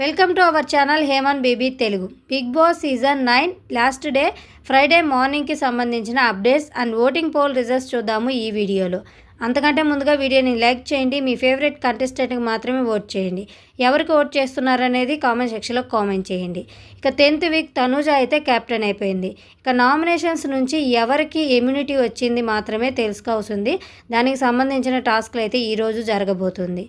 Welcome to our channel Heman baby Telugu. Bigg Boss season 9 last day Friday మార్నింగ్కి సంబంధించిన updates and voting poll results చూద్దాము ఈ వీడియోలో. అంతకంటే ముందుగా వీడియోని లైక్ చేయండి, మీ ఫేవరెట్ కంటెస్టెంట్కి మాత్రమే ఓట్ చేయండి. ఎవరికి ఓట్ చేస్తున్నారనేది కామెంట్ సెక్షన్లో కామెంట్ చేయండి. ఇక 10th వీక్ తనూజ అయితే కెప్టెన్ అయిపోయింది. ఇక నామినేషన్స్ నుంచి ఎవరికి ఇమ్యూనిటీ వచ్చింది మాత్రమే తెలుసుకోవాల్సింది. దానికి సంబంధించిన టాస్క్లు అయితే ఈరోజు జరగబోతుంది.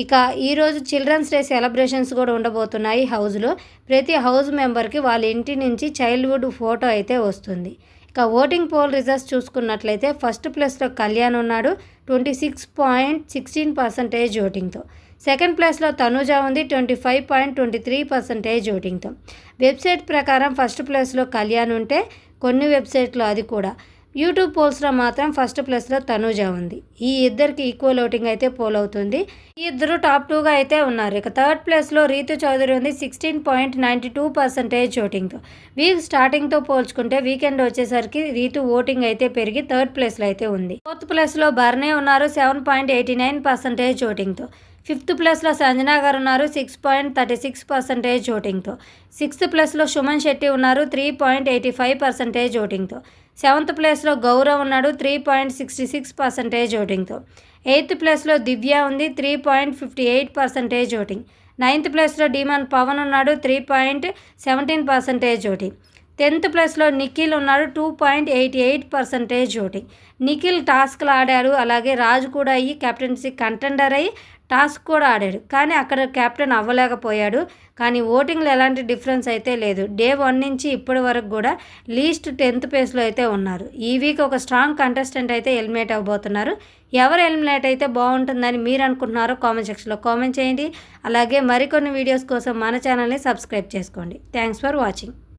ఇక ఈరోజు చిల్డ్రన్స్ డే సెలబ్రేషన్స్ కూడా ఉండబోతున్నాయి హౌస్లో. ప్రతి హౌస్ మెంబర్కి వాళ్ళ ఇంటి నుంచి చైల్డ్హుడ్ ఫోటో అయితే వస్తుంది. ఇక ఓటింగ్ పోల్ రిజల్ట్స్ చూసుకున్నట్లయితే ఫస్ట్ ప్లేస్లో కళ్యాణ్ ఉన్నాడు 26.16% ఓటింగ్తో. సెకండ్ ప్లేస్లో తనూజ ఉంది 25.23% ఓటింగ్తో. వెబ్సైట్ ప్రకారం ఫస్ట్ ప్లేస్లో కళ్యాణ్ ఉంటే కొన్ని వెబ్సైట్లో అది కూడా, యూట్యూబ్ పోల్స్లో మాత్రం ఫస్ట్ ప్లేస్లో తనూజ ఉంది. ఈ ఇద్దరికి ఈక్వల్ ఓటింగ్ అయితే పోల్ అవుతుంది. ఈ ఇద్దరు టాప్ 2గా అయితే ఉన్నారు. ఇక థర్డ్ ప్లేస్లో రీతు చౌదరి ఉంది 16.92% ఓటింగ్తో. వీక్ స్టార్టింగ్తో పోల్చుకుంటే వీకెండ్ వచ్చేసరికి రీతు ఓటింగ్ అయితే పెరిగి థర్డ్ ప్లేస్లో అయితే ఉంది. ఫోర్త్ ప్లేస్లో బర్నే ఉన్నారు 7.89% ఓటింగ్తో. ఫిఫ్త్ ప్లేస్లో సంజనా గారు ఉన్నారు 6.36% ఓటింగ్తో. సిక్స్త్ ప్లేస్లో సుమన్ శెట్టి ఉన్నారు 3.85% ఓటింగ్తో. సెవెంత్ ప్లేస్లో గౌరవ్ ఉన్నాడు 3.66% ఓటింగ్తో. ఎయిత్ ప్లేస్లో దివ్య ఉంది 3.58% ఓటింగ్. నైన్త్ ప్లేస్లో డిమాన్ పవన్ ఉన్నాడు 3.17% ఓటింగ్. 10th ప్లేస్లో నిఖిల్ ఉన్నాడు 2.88% ఓటింగ్. నిఖిల్ టాస్క్లు ఆడాడు, అలాగే రాజు కూడా అయ్యి కెప్టెన్సీ కంటెండర్ అయ్యి టాస్క్ కూడా ఆడాడు, కానీ అక్కడ కెప్టెన్ అవ్వలేకపోయాడు. కానీ ఓటింగ్లో ఎలాంటి డిఫరెన్స్ అయితే లేదు. డే 1 నుంచి ఇప్పటి వరకు కూడా లీస్ట్ 10th ప్లేస్లో అయితే ఉన్నారు. ఈ వీక్ ఒక స్ట్రాంగ్ కంటెస్టెంట్ అయితే ఎలిమినేట్ అవ్వబోతున్నారు. ఎవరు ఎలిమినేట్ అయితే బాగుంటుందని మీరు అనుకుంటున్నారో కామెంట్ సెక్షన్లో కామెంట్ చేయండి. అలాగే మరికొన్ని వీడియోస్ కోసం మన ఛానల్ని సబ్స్క్రైబ్ చేసుకోండి. Thanks for watching.